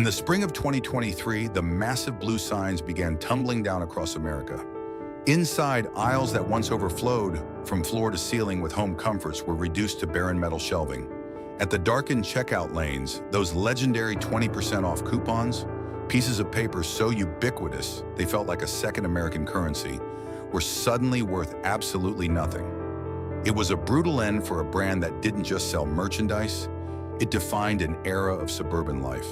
the spring of 2023, the massive blue signs began tumbling down across America. Inside, aisles that once overflowed from floor to ceiling with home comforts were reduced to barren metal shelving. At the darkened checkout lanes, those legendary 20% off coupons, pieces of paper so ubiquitous they felt like a second American currency, were suddenly worth absolutely nothing. It was a brutal end for a brand that didn't just sell merchandise, it defined an era of suburban life.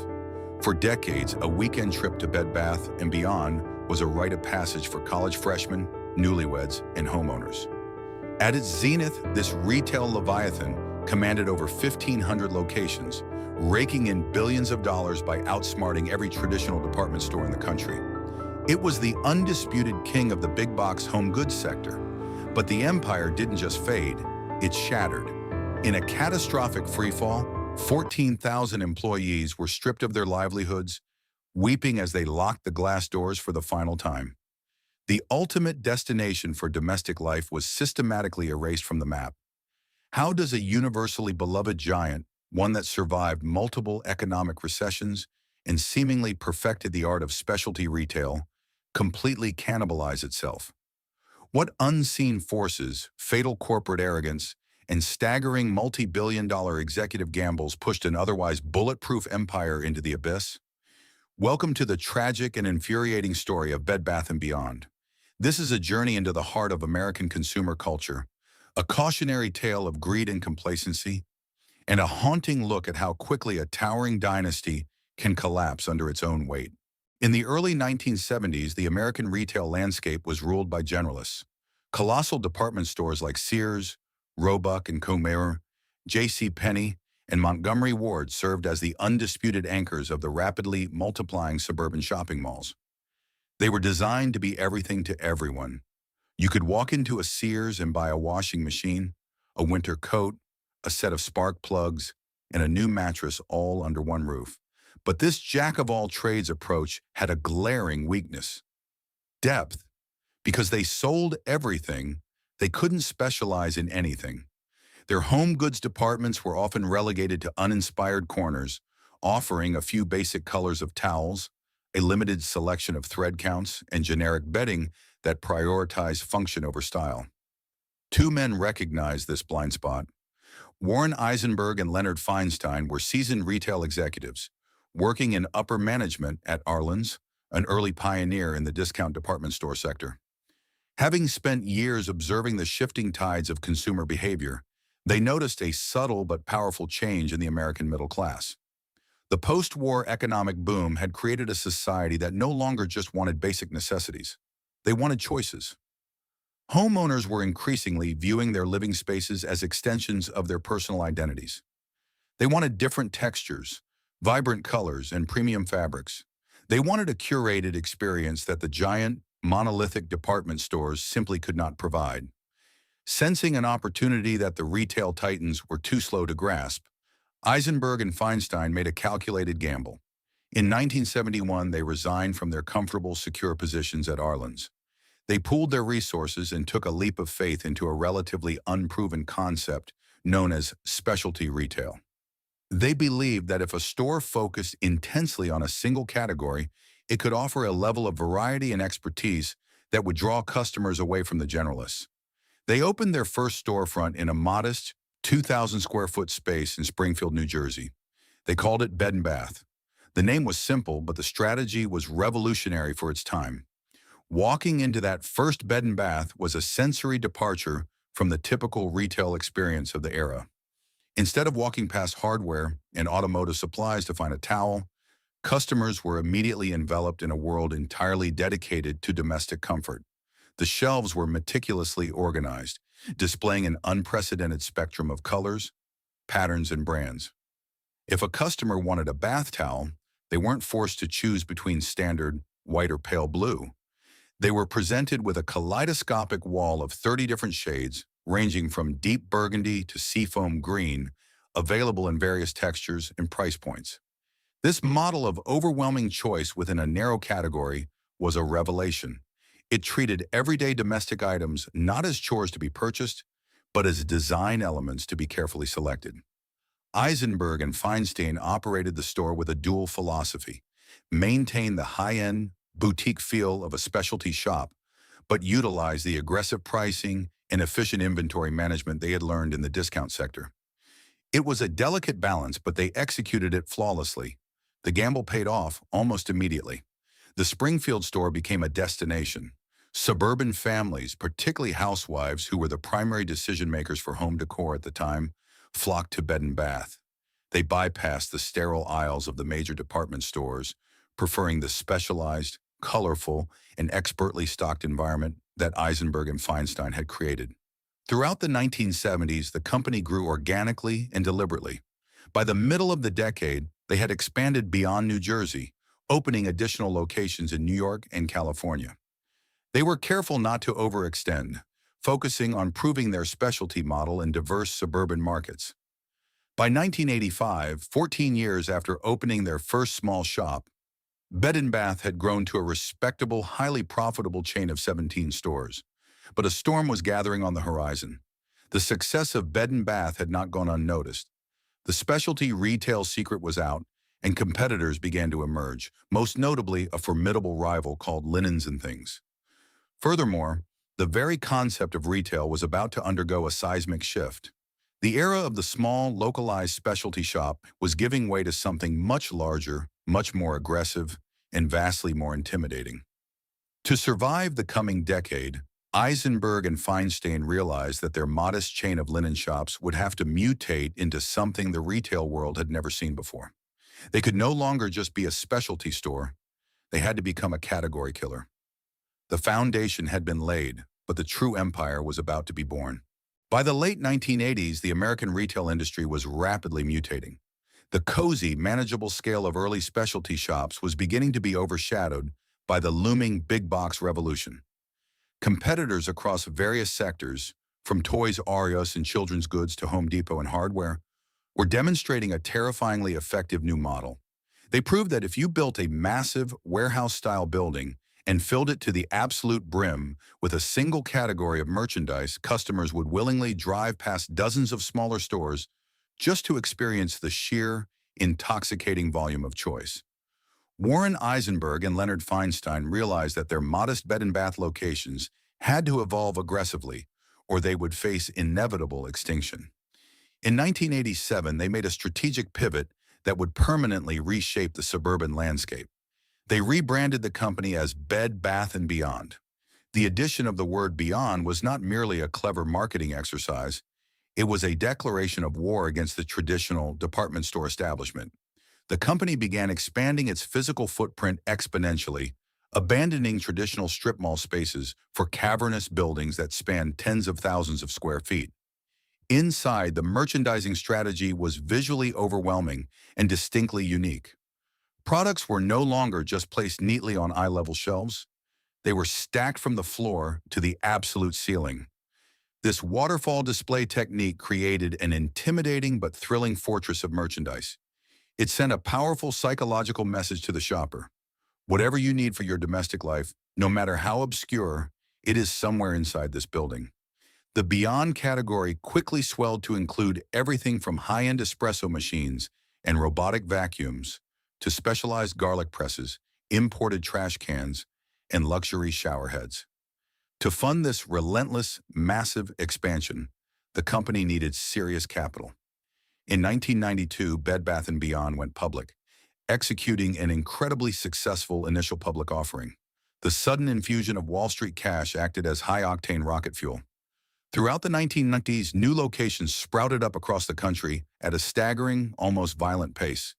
For decades, a weekend trip to Bed Bath & Beyond was a rite of passage for college freshmen, newlyweds, and homeowners. At its zenith, this retail leviathan commanded over 1,500 locations, raking in billions of dollars by outsmarting every traditional department store in the country. It was the undisputed king of the big box home goods sector. But the empire didn't just fade, it shattered. In a catastrophic freefall, 14,000 employees were stripped of their livelihoods, weeping as they locked the glass doors for the final time. The ultimate destination for domestic life was systematically erased from the map. How does a universally beloved giant, one that survived multiple economic recessions and seemingly perfected the art of specialty retail, completely cannibalize itself? What unseen forces, fatal corporate arrogance, and staggering multi-billion-dollar executive gambles pushed an otherwise bulletproof empire into the abyss? Welcome to the tragic and infuriating story of Bed Bath & Beyond. This is a journey into the heart of American consumer culture, a cautionary tale of greed and complacency, and a haunting look at how quickly a towering dynasty can collapse under its own weight. In the early 1970s, the American retail landscape was ruled by generalists. Colossal department stores like Sears, Roebuck and Comer, J.C. Penney, and Montgomery Ward served as the undisputed anchors of the rapidly multiplying suburban shopping malls. They were designed to be everything to everyone. You could walk into a Sears and buy a washing machine, a winter coat, a set of spark plugs, and a new mattress all under one roof. But this jack-of-all-trades approach had a glaring weakness: depth. Because they sold everything, they couldn't specialize in anything. Their home goods departments were often relegated to uninspired corners, offering a few basic colors of towels, a limited selection of thread counts, and generic bedding that prioritized function over style. Two men recognized this blind spot. Warren Eisenberg and Leonard Feinstein were seasoned retail executives, working in upper management at Arlen's, an early pioneer in the discount department store sector. Having spent years observing the shifting tides of consumer behavior, they noticed a subtle but powerful change in the American middle class. The post-war economic boom had created a society that no longer just wanted basic necessities. They wanted choices. Homeowners were increasingly viewing their living spaces as extensions of their personal identities. They wanted different textures, vibrant colors, and premium fabrics. They wanted a curated experience that the giant, monolithic department stores simply could not provide. Sensing an opportunity that the retail titans were too slow to grasp, Eisenberg and Feinstein made a calculated gamble. In 1971, they resigned from their comfortable, secure positions at Arlen's. They pooled their resources and took a leap of faith into a relatively unproven concept known as specialty retail. They believed that if a store focused intensely on a single category, it could offer a level of variety and expertise that would draw customers away from the generalists. They opened their first storefront in a modest 2,000 square foot space in Springfield, New Jersey. They called it Bed & Bath. The name was simple, but the strategy was revolutionary for its time. Walking into that first Bed & Bath was a sensory departure from the typical retail experience of the era. Instead of walking past hardware and automotive supplies to find a towel, customers were immediately enveloped in a world entirely dedicated to domestic comfort. The shelves were meticulously organized, displaying an unprecedented spectrum of colors, patterns, and brands. If a customer wanted a bath towel, they weren't forced to choose between standard white or pale blue. They were presented with a kaleidoscopic wall of 30 different shades, ranging from deep burgundy to seafoam green, available in various textures and price points. This model of overwhelming choice within a narrow category was a revelation. It treated everyday domestic items not as chores to be purchased, but as design elements to be carefully selected. Eisenberg and Feinstein operated the store with a dual philosophy. maintain the high-end, boutique feel of a specialty shop, but utilize the aggressive pricing and efficient inventory management they had learned in the discount sector. It was a delicate balance, but they executed it flawlessly. The gamble paid off almost immediately. The Springfield store became a destination. Suburban families, particularly housewives who were the primary decision makers for home decor at the time, flocked to Bed and Bath. They bypassed the sterile aisles of the major department stores, preferring the specialized, colorful, and expertly stocked environment that Eisenberg and Feinstein had created. Throughout the 1970s, the company grew organically and deliberately. By the middle of the decade, they had expanded beyond New Jersey, opening additional locations in New York and California. They were careful not to overextend, focusing on proving their specialty model in diverse suburban markets. By 1985, 14 years after opening their first small shop, Bed & Bath had grown to a respectable, highly profitable chain of 17 stores. But a storm was gathering on the horizon. The success of Bed & Bath had not gone unnoticed. The specialty retail secret was out, and competitors began to emerge, most notably a formidable rival called Linens 'n Things. Furthermore, the very concept of retail was about to undergo a seismic shift. The era of the small, localized specialty shop was giving way to something much larger, much more aggressive, and vastly more intimidating. To survive the coming decade, Eisenberg and Feinstein realized that their modest chain of linen shops would have to mutate into something the retail world had never seen before. They could no longer just be a specialty store. They had to become a category killer. The foundation had been laid, but the true empire was about to be born. By the late 1980s, the American retail industry was rapidly mutating. The cozy, manageable scale of early specialty shops was beginning to be overshadowed by the looming big box revolution. Competitors across various sectors, from Toys R Us and children's goods to Home Depot and hardware, were demonstrating a terrifyingly effective new model. They proved that if you built a massive warehouse-style building and filled it to the absolute brim with a single category of merchandise, customers would willingly drive past dozens of smaller stores just to experience the sheer, intoxicating volume of choice. Warren Eisenberg and Leonard Feinstein realized that their modest Bed & Bath locations had to evolve aggressively, or they would face inevitable extinction. In 1987, they made a strategic pivot that would permanently reshape the suburban landscape. They rebranded the company as Bed Bath & Beyond. The addition of the word beyond was not merely a clever marketing exercise, it was a declaration of war against the traditional department store establishment. The company began expanding its physical footprint exponentially, abandoning traditional strip mall spaces for cavernous buildings that spanned tens of thousands of square feet. Inside, the merchandising strategy was visually overwhelming and distinctly unique. Products were no longer just placed neatly on eye-level shelves. They were stacked from the floor to the absolute ceiling. This waterfall display technique created an intimidating but thrilling fortress of merchandise. It sent a powerful psychological message to the shopper. Whatever you need for your domestic life, no matter how obscure, it is somewhere inside this building. The Beyond category quickly swelled to include everything from high-end espresso machines and robotic vacuums to specialized garlic presses, imported trash cans, and luxury shower heads. To fund this relentless, massive expansion, the company needed serious capital. In 1992, Bed Bath & Beyond went public, executing an incredibly successful initial public offering. The sudden infusion of Wall Street cash acted as high-octane rocket fuel. Throughout the 1990s, new locations sprouted up across the country at a staggering, almost violent pace.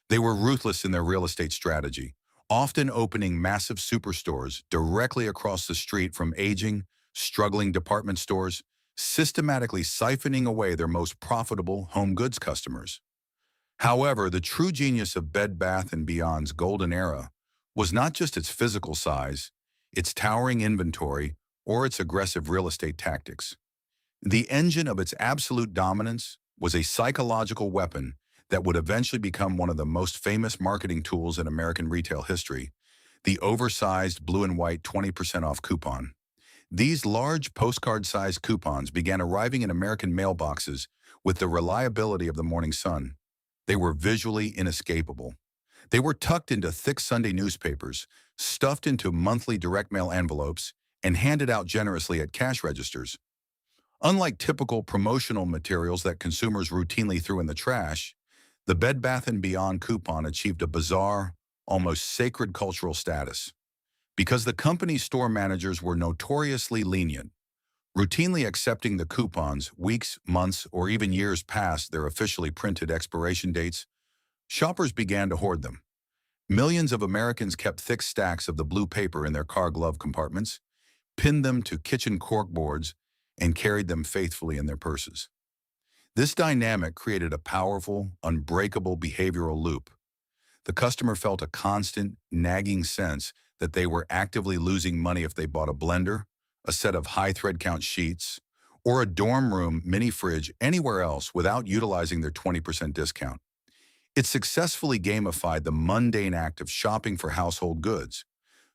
They were ruthless in their real estate strategy, often opening massive superstores directly across the street from aging, struggling department stores, systematically siphoning away their most profitable home goods customers. However, the true genius of Bed Bath & Beyond's golden era was not just its physical size, its towering inventory, or its aggressive real estate tactics. The engine of its absolute dominance was a psychological weapon that would eventually become one of the most famous marketing tools in American retail history, the oversized blue and white 20% off coupon. These large postcard-sized coupons began arriving in American mailboxes with the reliability of the morning sun. They were visually inescapable. They were tucked into thick Sunday newspapers, stuffed into monthly direct mail envelopes, and handed out generously at cash registers. Unlike typical promotional materials that consumers routinely threw in the trash, the Bed Bath & Beyond coupon achieved a bizarre, almost sacred cultural status. Because the company's store managers were notoriously lenient, routinely accepting the coupons weeks, months, or even years past their officially printed expiration dates, shoppers began to hoard them. Millions of Americans kept thick stacks of the blue paper in their car glove compartments, pinned them to kitchen corkboards, and carried them faithfully in their purses. This dynamic created a powerful, unbreakable behavioral loop. The customer felt a constant, nagging sense that they were actively losing money if they bought a blender, a set of high thread count sheets, or a dorm room mini fridge anywhere else without utilizing their 20% discount. It successfully gamified the mundane act of shopping for household goods.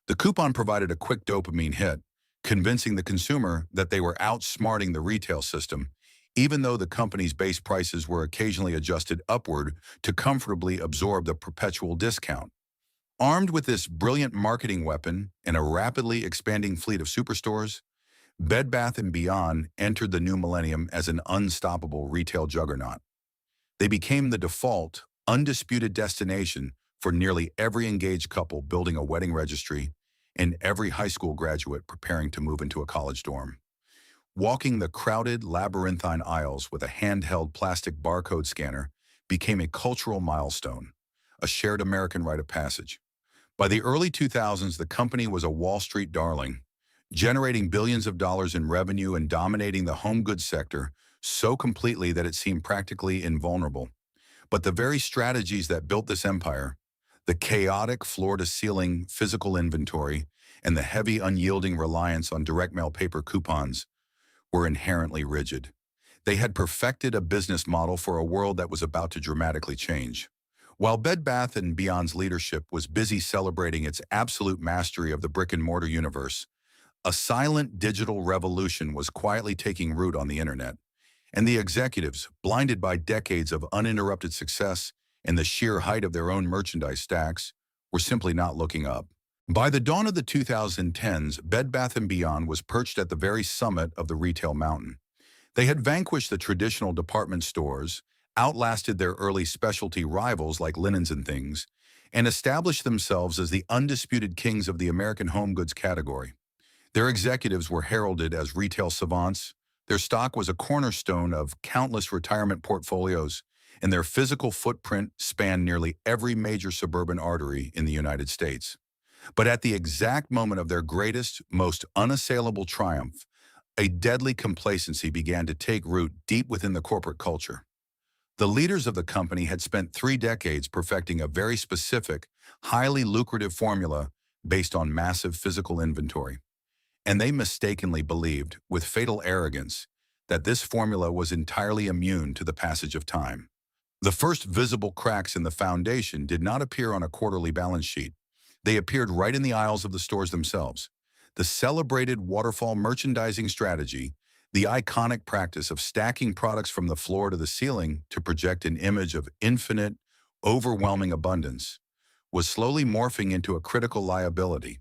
The coupon provided a quick dopamine hit, convincing the consumer that they were outsmarting the retail system, even though the company's base prices were occasionally adjusted upward to comfortably absorb the perpetual discount. Armed with this brilliant marketing weapon and a rapidly expanding fleet of superstores, Bed Bath & Beyond entered the new millennium as an unstoppable retail juggernaut. They became the default, undisputed destination for nearly every engaged couple building a wedding registry and every high school graduate preparing to move into a college dorm. Walking the crowded, labyrinthine aisles with a handheld plastic barcode scanner became a cultural milestone, a shared American rite of passage. By the early 2000s, the company was a Wall Street darling, generating billions of dollars in revenue and dominating the home goods sector so completely that it seemed practically invulnerable. But the very strategies that built this empire, the chaotic floor-to-ceiling physical inventory and the heavy, unyielding reliance on direct mail paper coupons, were inherently rigid. They had perfected a business model for a world that was about to dramatically change. While Bed Bath & Beyond's leadership was busy celebrating its absolute mastery of the brick-and-mortar universe, a silent digital revolution was quietly taking root on the internet, and the executives, blinded by decades of uninterrupted success and the sheer height of their own merchandise stacks, were simply not looking up. By the dawn of the 2010s, Bed Bath & Beyond was perched at the very summit of the retail mountain. They had vanquished the traditional department stores, outlasted their early specialty rivals like Linens 'n Things, and established themselves as the undisputed kings of the American home goods category. Their executives were heralded as retail savants, their stock was a cornerstone of countless retirement portfolios, and their physical footprint spanned nearly every major suburban artery in the United States. But at the exact moment of their greatest, most unassailable triumph, a deadly complacency began to take root deep within the corporate culture. The leaders of the company had spent 3 decades perfecting a very specific, highly lucrative formula based on massive physical inventory. And they mistakenly believed, with fatal arrogance, that this formula was entirely immune to the passage of time. The first visible cracks in the foundation did not appear on a quarterly balance sheet. They appeared right in the aisles of the stores themselves. The celebrated waterfall merchandising strategy, the iconic practice of stacking products from the floor to the ceiling to project an image of infinite, overwhelming abundance, was slowly morphing into a critical liability.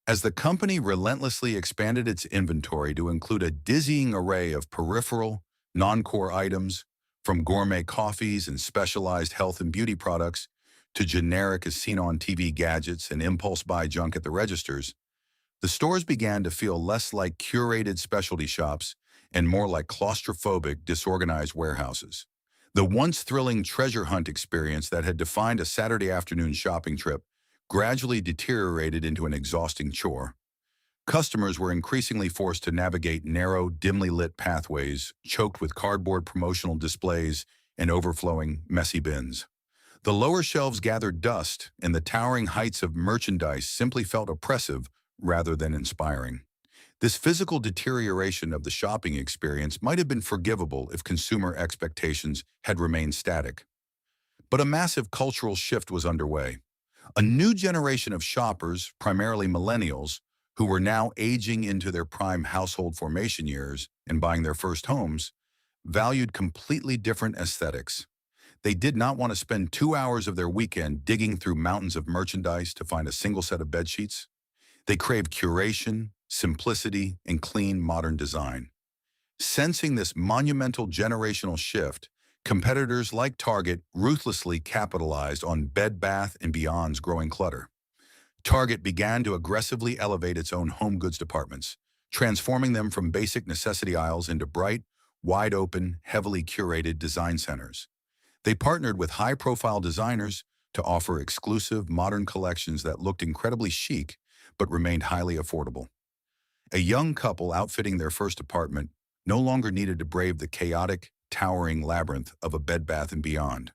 As the company relentlessly expanded its inventory to include a dizzying array of peripheral, non-core items, from gourmet coffees and specialized health and beauty products to generic as-seen-on-TV gadgets and impulse-buy junk at the registers, the stores began to feel less like curated specialty shops and more like claustrophobic, disorganized warehouses. The once thrilling treasure hunt experience that had defined a Saturday afternoon shopping trip gradually deteriorated into an exhausting chore. Customers were increasingly forced to navigate narrow, dimly lit pathways, choked with cardboard promotional displays and overflowing, messy bins. The lower shelves gathered dust, and the towering heights of merchandise simply felt oppressive rather than inspiring. This physical deterioration of the shopping experience might have been forgivable if consumer expectations had remained static. But a massive cultural shift was underway. A new generation of shoppers, primarily millennials, who were now aging into their prime household formation years and buying their first homes, valued completely different aesthetics. They did not want to spend 2 hours of their weekend digging through mountains of merchandise to find a single set of bed sheets. They craved curation, simplicity, and clean, modern design. Sensing this monumental generational shift, competitors like Target ruthlessly capitalized on Bed Bath & Beyond's growing clutter. Target began to aggressively elevate its own home goods departments, transforming them from basic necessity aisles into bright, wide-open, heavily curated design centers. They partnered with high-profile designers to offer exclusive, modern collections that looked incredibly chic but remained highly affordable. A young couple outfitting their first apartment no longer needed to brave the chaotic, towering labyrinth of a Bed Bath & Beyond.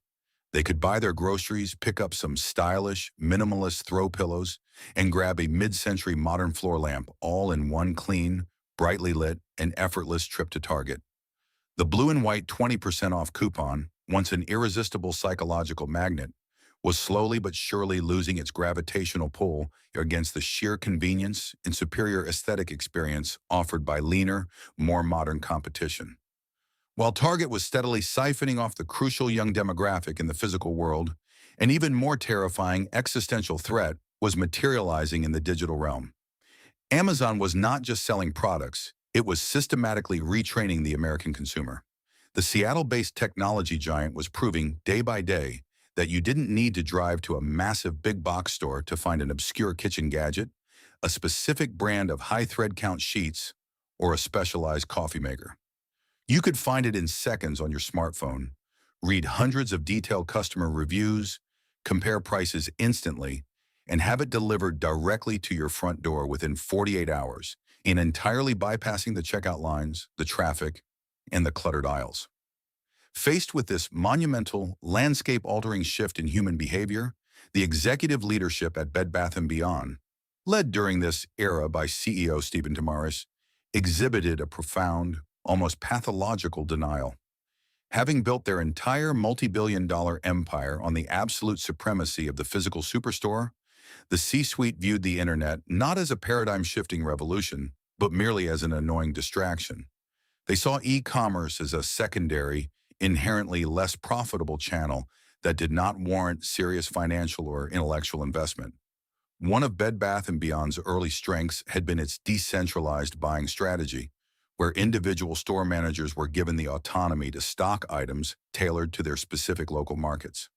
They could buy their groceries, pick up some stylish, minimalist throw pillows, and grab a mid-century modern floor lamp, all in one clean, brightly lit, and effortless trip to Target. The blue and white 20% off coupon, once an irresistible psychological magnet, was slowly but surely losing its gravitational pull against the sheer convenience and superior aesthetic experience offered by leaner, more modern competition. While Target was steadily siphoning off the crucial young demographic in the physical world, an even more terrifying existential threat was materializing in the digital realm. Amazon was not just selling products, it was systematically retraining the American consumer. The Seattle-based technology giant was proving day by day that you didn't need to drive to a massive big box store to find an obscure kitchen gadget, a specific brand of high thread count sheets, or a specialized coffee maker. You could find it in seconds on your smartphone, read hundreds of detailed customer reviews, compare prices instantly, and have it delivered directly to your front door within 48 hours, in entirely bypassing the checkout lines, the traffic, and the cluttered aisles. Faced with this monumental, landscape-altering shift in human behavior, the executive leadership at Bed Bath & Beyond, led during this era by CEO Stephen Tamaris, exhibited a profound, almost pathological denial. Having built their entire multi-billion-dollar empire on the absolute supremacy of the physical superstore, the C-suite viewed the internet not as a paradigm-shifting revolution, but merely as an annoying distraction. They saw e-commerce as a secondary, inherently less profitable channel that did not warrant serious financial or intellectual investment. One of Bed Bath & Beyond's early strengths had been its decentralized buying strategy, where individual store managers were given the autonomy to stock items tailored to their specific local markets.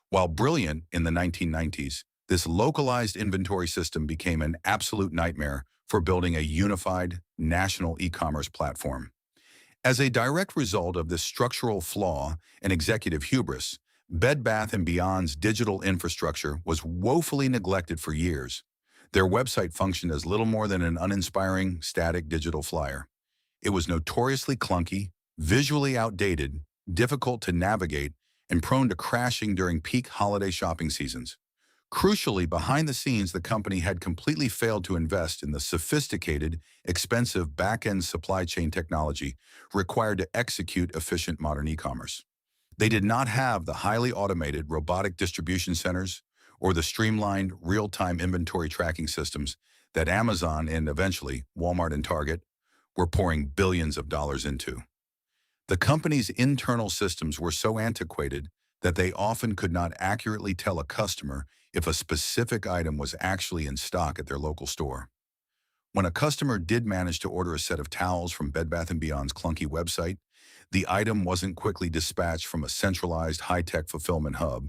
While brilliant in the 1990s, this localized inventory system became an absolute nightmare for building a unified, national e-commerce platform. As a direct result of this structural flaw and executive hubris, Bed Bath & Beyond's digital infrastructure was woefully neglected for years. Their website functioned as little more than an uninspiring, static digital flyer. It was notoriously clunky, visually outdated, difficult to navigate, and prone to crashing during peak holiday shopping seasons. Crucially, behind the scenes, the company had completely failed to invest in the sophisticated, expensive back-end supply chain technology required to execute efficient modern e-commerce. They did not have the highly automated robotic distribution centers or the streamlined real-time inventory tracking systems that Amazon and eventually Walmart and Target were pouring billions of dollars into. The company's internal systems were so antiquated that they often could not accurately tell a customer if a specific item was actually in stock at their local store. When a customer did manage to order a set of towels from Bed Bath & Beyond's clunky website, the item wasn't quickly dispatched from a centralized high-tech fulfillment hub.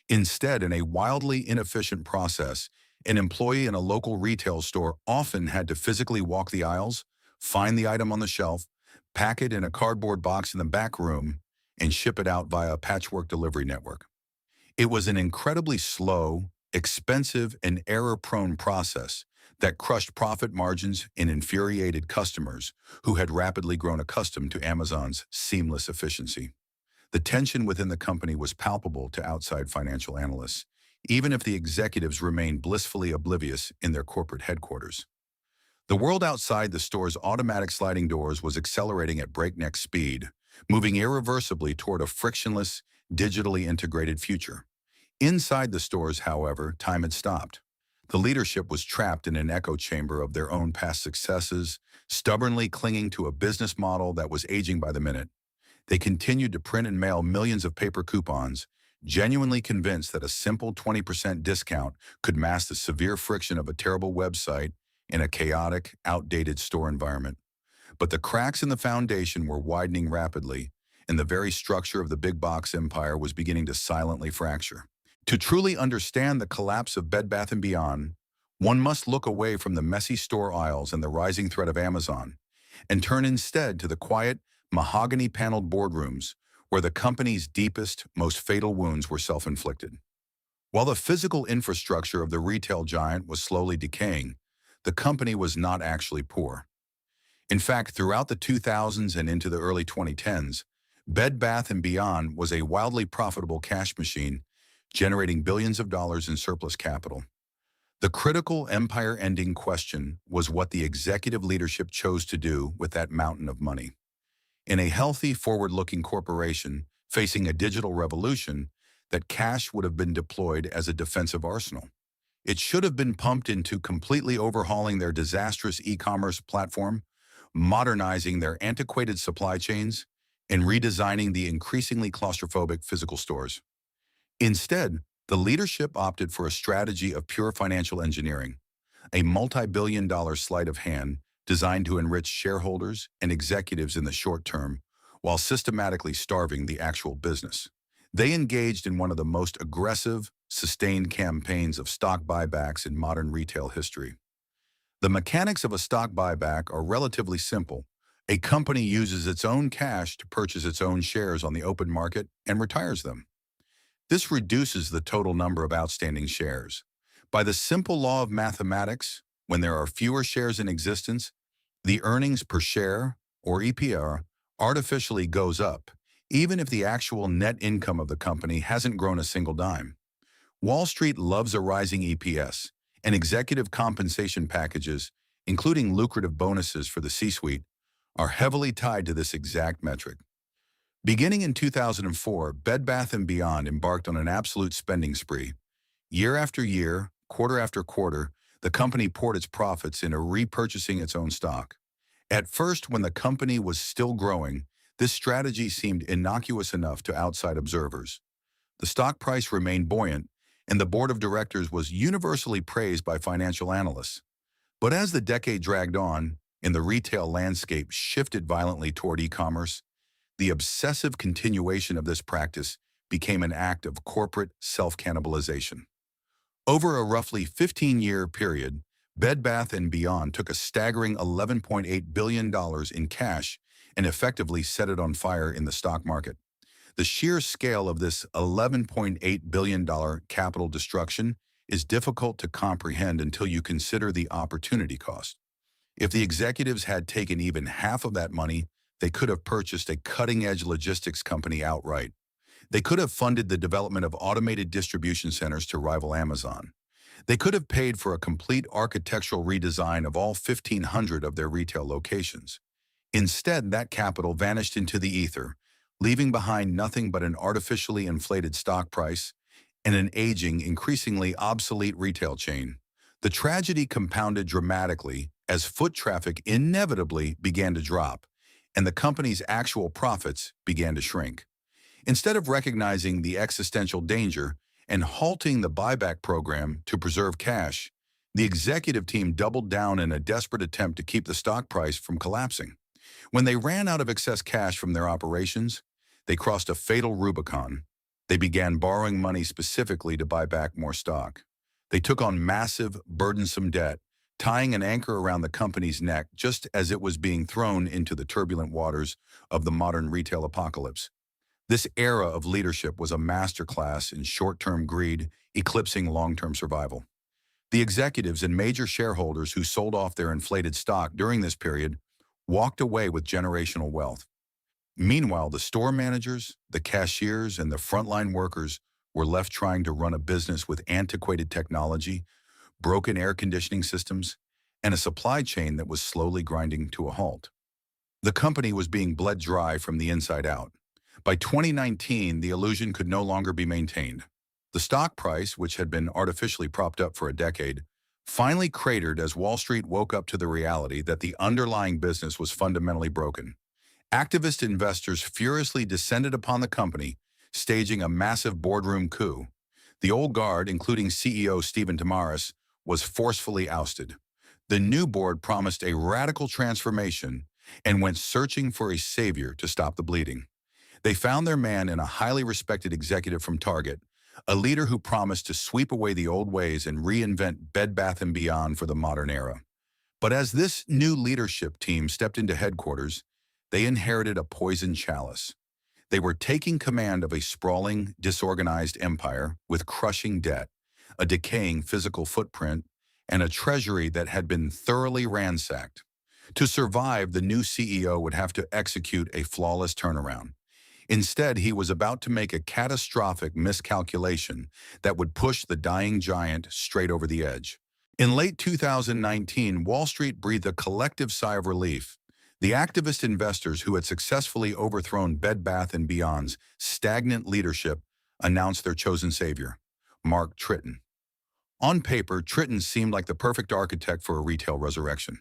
Instead, in a wildly inefficient process, an employee in a local retail store often had to physically walk the aisles, find the item on the shelf, pack it in a cardboard box in the back room, and ship it out via a patchwork delivery network. It was an incredibly slow, expensive, and error-prone process that crushed profit margins and infuriated customers who had rapidly grown accustomed to Amazon's seamless efficiency. The tension within the company was palpable to outside financial analysts, even if the executives remained blissfully oblivious in their corporate headquarters. The world outside the store's automatic sliding doors was accelerating at breakneck speed, moving irreversibly toward a frictionless, digitally integrated future. Inside the stores, however, time had stopped. The leadership was trapped in an echo chamber of their own past successes, stubbornly clinging to a business model that was aging by the minute. They continued to print and mail millions of paper coupons, genuinely convinced that a simple 20% discount could mask the severe friction of a terrible website in a chaotic, outdated store environment. But the cracks in the foundation were widening rapidly, and the very structure of the big box empire was beginning to silently fracture. To truly understand the collapse of Bed Bath & Beyond, one must look away from the messy store aisles and the rising threat of Amazon, and turn instead to the quiet, mahogany-paneled boardrooms where the company's deepest, most fatal wounds were self-inflicted. While the physical infrastructure of the retail giant was slowly decaying, the company was not actually poor. In fact, throughout the 2000s and into the early 2010s, Bed Bath & Beyond was a wildly profitable cash machine, generating billions of dollars in surplus capital. The critical empire-ending question was what the executive leadership chose to do with that mountain of money. In a healthy, forward-looking corporation facing a digital revolution, that cash would have been deployed as a defensive arsenal. It should have been pumped into completely overhauling their disastrous e-commerce platform, modernizing their antiquated supply chains, and redesigning the increasingly claustrophobic physical stores. Instead, the leadership opted for a strategy of pure financial engineering, a multi-billion-dollar sleight of hand designed to enrich shareholders and executives in the short term while systematically starving the actual business. They engaged in one of the most aggressive, sustained campaigns of stock buybacks in modern retail history. The mechanics of a stock buyback are relatively simple. A company uses its own cash to purchase its own shares on the open market and retires them. This reduces the total number of outstanding shares. By the simple law of mathematics, when there are fewer shares in existence, the earnings per share, or EPR, artificially goes up, even if the actual net income of the company hasn't grown a single dime. Wall Street loves a rising EPS, and executive compensation packages, including lucrative bonuses for the C-suite, are heavily tied to this exact metric. Beginning in 2004, Bed Bath & Beyond embarked on an absolute spending spree. Year after year, quarter after quarter, the company poured its profits into repurchasing its own stock. At first, when the company was still growing, this strategy seemed innocuous enough to outside observers. The stock price remained buoyant, and the board of directors was universally praised by financial analysts. But as the decade dragged on, and the retail landscape shifted violently toward e-commerce, the obsessive continuation of this practice became an act of corporate self-cannibalization. Over a roughly 15-year period, Bed Bath & Beyond took a staggering $11.8 billion in cash and effectively set it on fire in the stock market. The sheer scale of this $11.8 billion capital destruction is difficult to comprehend until you consider the opportunity cost. If the executives had taken even half of that money, they could have purchased a cutting-edge logistics company outright. They could have funded the development of automated distribution centers to rival Amazon. They could have paid for a complete architectural redesign of all 1,500 of their retail locations. Instead, that capital vanished into the ether, leaving behind nothing but an artificially inflated stock price and an aging, increasingly obsolete retail chain. The tragedy compounded dramatically as foot traffic inevitably began to drop, and the company's actual profits began to shrink. Instead of recognizing the existential danger and halting the buyback program to preserve cash, the executive team doubled down in a desperate attempt to keep the stock price from collapsing. When they ran out of excess cash from their operations, they crossed a fatal Rubicon. They began borrowing money specifically to buy back more stock. They took on massive, burdensome debt, tying an anchor around the company's neck just as it was being thrown into the turbulent waters of the modern retail apocalypse. This era of leadership was a masterclass in short-term greed, eclipsing long-term survival. The executives and major shareholders who sold off their inflated stock during this period walked away with generational wealth. Meanwhile, the store managers, the cashiers, and the frontline workers were left trying to run a business with antiquated technology, broken air conditioning systems, and a supply chain that was slowly grinding to a halt. The company was being bled dry from the inside out. By 2019, the illusion could no longer be maintained. The stock price, which had been artificially propped up for a decade, finally cratered as Wall Street woke up to the reality that the underlying business was fundamentally broken. Activist investors furiously descended upon the company, staging a massive boardroom coup. The old guard, including CEO Stephen Tamaris, was forcefully ousted. The new board promised a radical transformation and went searching for a savior to stop the bleeding. They found their man in a highly respected executive from Target, a leader who promised to sweep away the old ways and reinvent Bed Bath & Beyond for the modern era. But as this new leadership team stepped into headquarters, they inherited a poisoned chalice. They were taking command of a sprawling, disorganized empire with crushing debt, a decaying physical footprint, and a treasury that had been thoroughly ransacked. To survive, the new CEO would have to execute a flawless turnaround. Instead, he was about to make a catastrophic miscalculation that would push the dying giant straight over the edge. In late 2019, Wall Street breathed a collective sigh of relief. The activist investors who had successfully overthrown Bed Bath & Beyond's stagnant leadership announced their chosen savior, Mark Tritton. On paper, Tritton seemed like the perfect architect for a retail resurrection.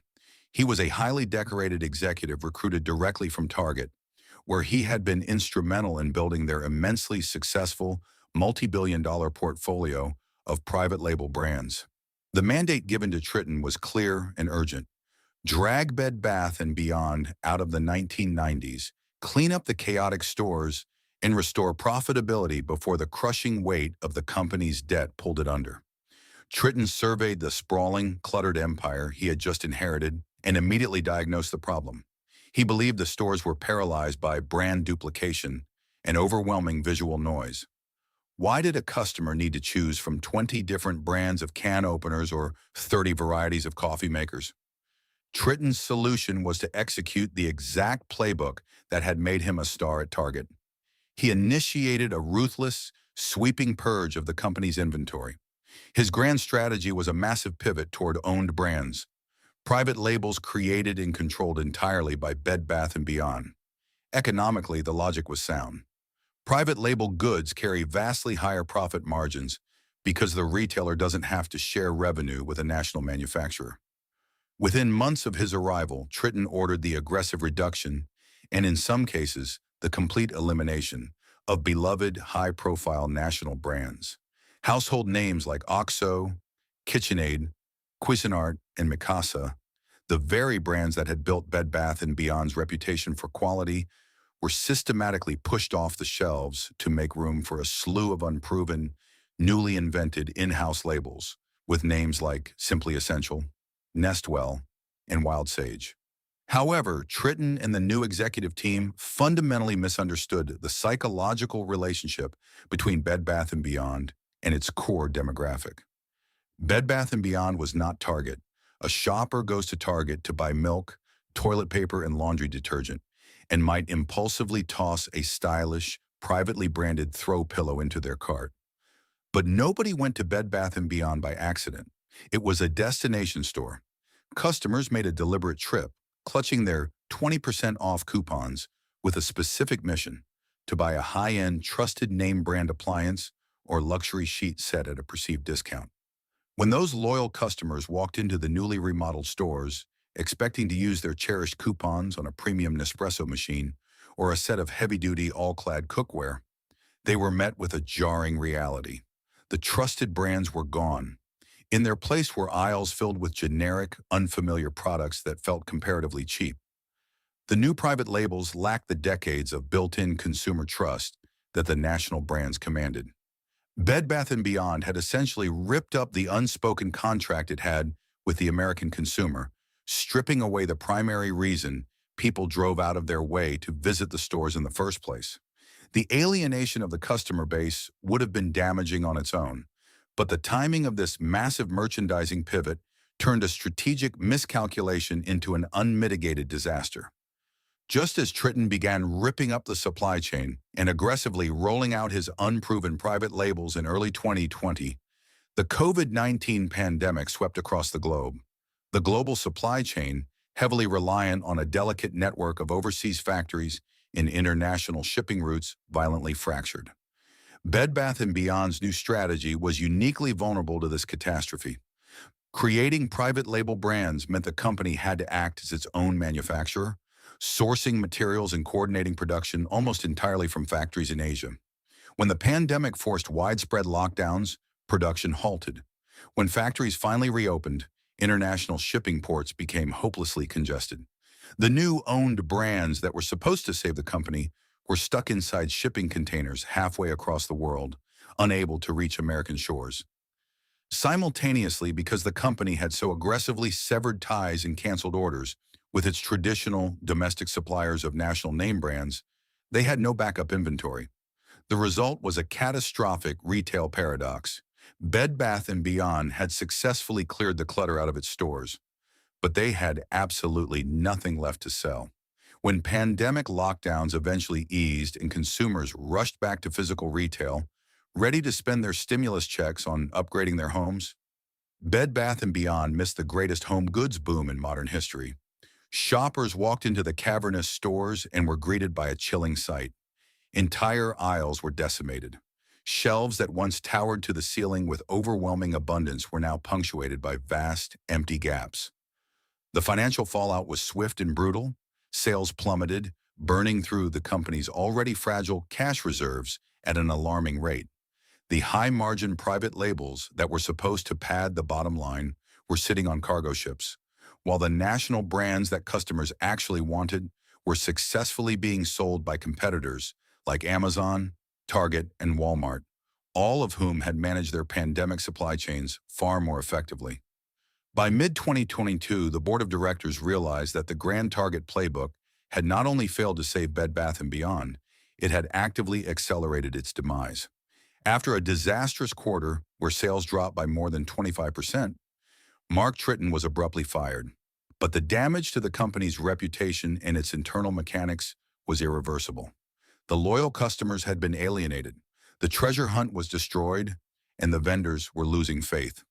He was a highly decorated executive recruited directly from Target, where he had been instrumental in building their immensely successful, multi-billion-dollar portfolio of private label brands. The mandate given to Tritton was clear and urgent. Drag Bed Bath & Beyond out of the 1990s, clean up the chaotic stores, and restore profitability before the crushing weight of the company's debt pulled it under. Tritton surveyed the sprawling, cluttered empire he had just inherited and immediately diagnosed the problem. He believed the stores were paralyzed by brand duplication and overwhelming visual noise. Why did a customer need to choose from 20 different brands of can openers or 30 varieties of coffee makers? Tritton's solution was to execute the exact playbook that had made him a star at Target. He initiated a ruthless, sweeping purge of the company's inventory. His grand strategy was a massive pivot toward owned brands, private labels created and controlled entirely by Bed Bath & Beyond. Economically, the logic was sound. Private label goods carry vastly higher profit margins because the retailer doesn't have to share revenue with a national manufacturer. Within months of his arrival, Tritton ordered the aggressive reduction, and in some cases, the complete elimination, of beloved, high-profile national brands. Household names like OXO, KitchenAid, Cuisinart, and Mikasa, the very brands that had built Bed Bath & Beyond's reputation for quality, were systematically pushed off the shelves to make room for a slew of unproven, newly invented in-house labels with names like Simply Essential, Nestwell, and Wild Sage. However, Tritton and the new executive team fundamentally misunderstood the psychological relationship between Bed Bath & Beyond and its core demographic. Bed Bath & Beyond was not Target. A shopper goes to Target to buy milk, toilet paper, and laundry detergent, and might impulsively toss a stylish, privately branded throw pillow into their cart. But nobody went to Bed Bath & Beyond by accident. It was a destination store. Customers made a deliberate trip, clutching their 20% off coupons with a specific mission: to buy a high-end, trusted name brand appliance or luxury sheet set at a perceived discount. When those loyal customers walked into the newly remodeled stores, expecting to use their cherished coupons on a premium Nespresso machine or a set of heavy-duty all-clad cookware, they were met with a jarring reality. The trusted brands were gone. In their place were aisles filled with generic, unfamiliar products that felt comparatively cheap. The new private labels lacked the decades of built-in consumer trust that the national brands commanded. Bed Bath & Beyond had essentially ripped up the unspoken contract it had with the American consumer, stripping away the primary reason people drove out of their way to visit the stores in the first place. The alienation of the customer base would have been damaging on its own, but the timing of this massive merchandising pivot turned a strategic miscalculation into an unmitigated disaster. Just as Tritton began ripping up the supply chain and aggressively rolling out his unproven private labels in early 2020, the COVID-19 pandemic swept across the globe. The global supply chain, heavily reliant on a delicate network of overseas factories and international shipping routes, violently fractured. Bed Bath & Beyond's new strategy was uniquely vulnerable to this catastrophe. Creating private label brands meant the company had to act as its own manufacturer, sourcing materials and coordinating production almost entirely from factories in Asia. When the pandemic forced widespread lockdowns, production halted. When factories finally reopened, international shipping ports became hopelessly congested. The new owned brands that were supposed to save the company were stuck inside shipping containers halfway across the world, unable to reach American shores. Simultaneously, because the company had so aggressively severed ties and canceled orders with its traditional domestic suppliers of national name brands, they had no backup inventory. The result was a catastrophic retail paradox. Bed Bath & Beyond had successfully cleared the clutter out of its stores, but they had absolutely nothing left to sell. When pandemic lockdowns eventually eased and consumers rushed back to physical retail, ready to spend their stimulus checks on upgrading their homes, Bed Bath & Beyond missed the greatest home goods boom in modern history. Shoppers walked into the cavernous stores and were greeted by a chilling sight. Entire aisles were decimated. Shelves that once towered to the ceiling with overwhelming abundance were now punctuated by vast, empty gaps. The financial fallout was swift and brutal. Sales plummeted, burning through the company's already fragile cash reserves at an alarming rate. The high-margin private labels that were supposed to pad the bottom line were sitting on cargo ships, while the national brands that customers actually wanted were successfully being sold by competitors like Amazon, Target, and Walmart, all of whom had managed their pandemic supply chains far more effectively. By mid-2022, the board of directors realized that the Grand Target playbook had not only failed to save Bed Bath & Beyond, it had actively accelerated its demise. After a disastrous quarter where sales dropped by more than 25%, Mark Tritton was abruptly fired. But the damage to the company's reputation and its internal mechanics was irreversible. The loyal customers had been alienated, the treasure hunt was destroyed, and the vendors were losing faith.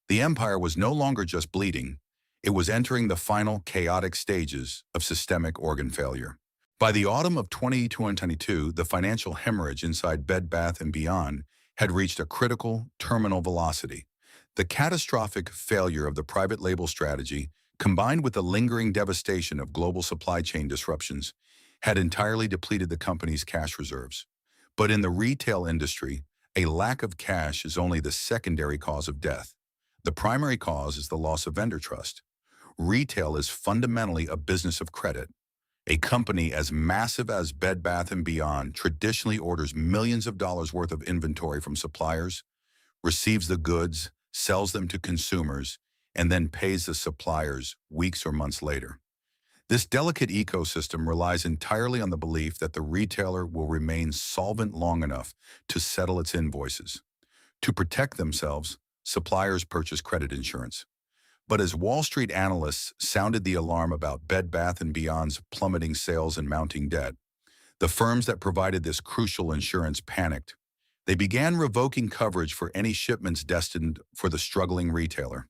The empire was no longer just bleeding, it was entering the final chaotic stages of systemic organ failure. By the autumn of 2022, the financial hemorrhage inside Bed Bath & Beyond had reached a critical, terminal velocity. The catastrophic failure of the private label strategy, combined with the lingering devastation of global supply chain disruptions, had entirely depleted the company's cash reserves. But in the retail industry, a lack of cash is only the secondary cause of death. The primary cause is the loss of vendor trust. Retail is fundamentally a business of credit. A company as massive as Bed Bath & Beyond traditionally orders millions of dollars worth of inventory from suppliers, receives the goods, sells them to consumers, and then pays the suppliers weeks or months later. This delicate ecosystem relies entirely on the belief that the retailer will remain solvent long enough to settle its invoices. To protect themselves, suppliers purchase credit insurance. But as Wall Street analysts sounded the alarm about Bed Bath & Beyond's plummeting sales and mounting debt, the firms that provided this crucial insurance panicked. They began revoking coverage for any shipments destined for the struggling retailer.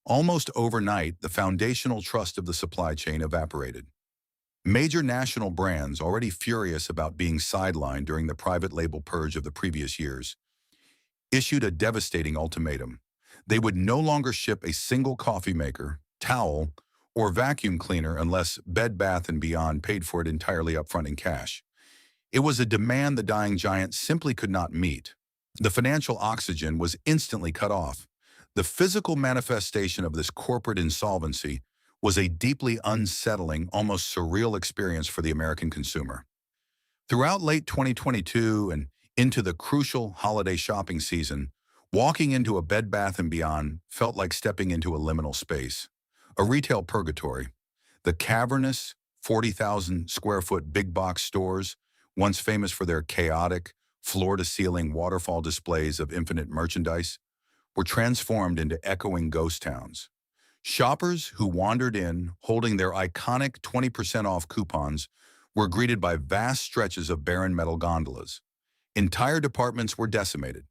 Almost overnight, the foundational trust of the supply chain evaporated. Major national brands, already furious about being sidelined during the private label purge of the previous years, issued a devastating ultimatum. They would no longer ship a single coffee maker, towel, or vacuum cleaner unless Bed Bath & Beyond paid for it entirely upfront in cash. It was a demand the dying giant simply could not meet. The financial oxygen was instantly cut off. The physical manifestation of this corporate insolvency was a deeply unsettling, almost surreal experience for the American consumer. Throughout late 2022 and into the crucial holiday shopping season, walking into a Bed Bath & Beyond felt like stepping into a liminal space, a retail purgatory. The cavernous, 40,000 square foot big box stores, once famous for their chaotic, floor-to-ceiling waterfall displays of infinite merchandise, were transformed into echoing ghost towns. Shoppers who wandered in, holding their iconic 20% off coupons, were greeted by vast stretches of barren metal gondolas. Entire departments were decimated.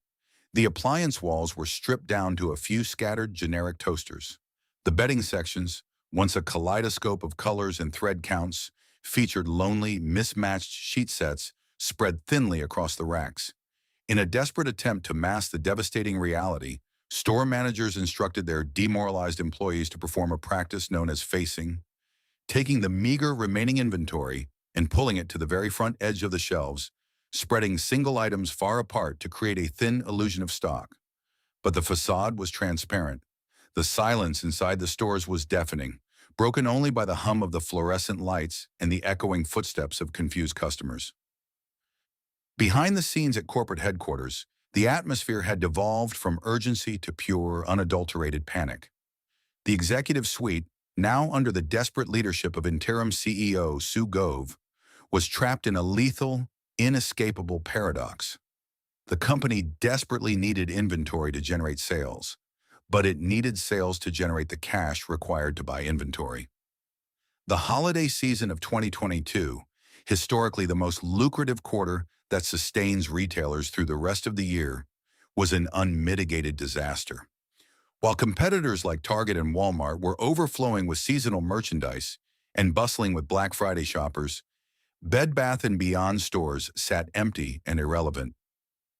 The appliance walls were stripped down to a few scattered generic toasters. The bedding sections, once a kaleidoscope of colors and thread counts, featured lonely, mismatched sheet sets spread thinly across the racks. In a desperate attempt to mask the devastating reality, store managers instructed their demoralized employees to perform a practice known as facing. taking the meager remaining inventory and pulling it to the very front edge of the shelves, spreading single items far apart to create a thin illusion of stock. But the facade was transparent. The silence inside the stores was deafening, broken only by the hum of the fluorescent lights and the echoing footsteps of confused customers. Behind the scenes at corporate headquarters, the atmosphere had devolved from urgency to pure, unadulterated panic. The executive suite, now under the desperate leadership of interim CEO Sue Gove, was trapped in a lethal, inescapable paradox. The company desperately needed inventory to generate sales, but it needed sales to generate the cash required to buy inventory. The holiday season of 2022, historically the most lucrative quarter that sustains retailers through the rest of the year, was an unmitigated disaster. While competitors like Target and Walmart were overflowing with seasonal merchandise and bustling with Black Friday shoppers, Bed Bath & Beyond stores sat empty and irrelevant.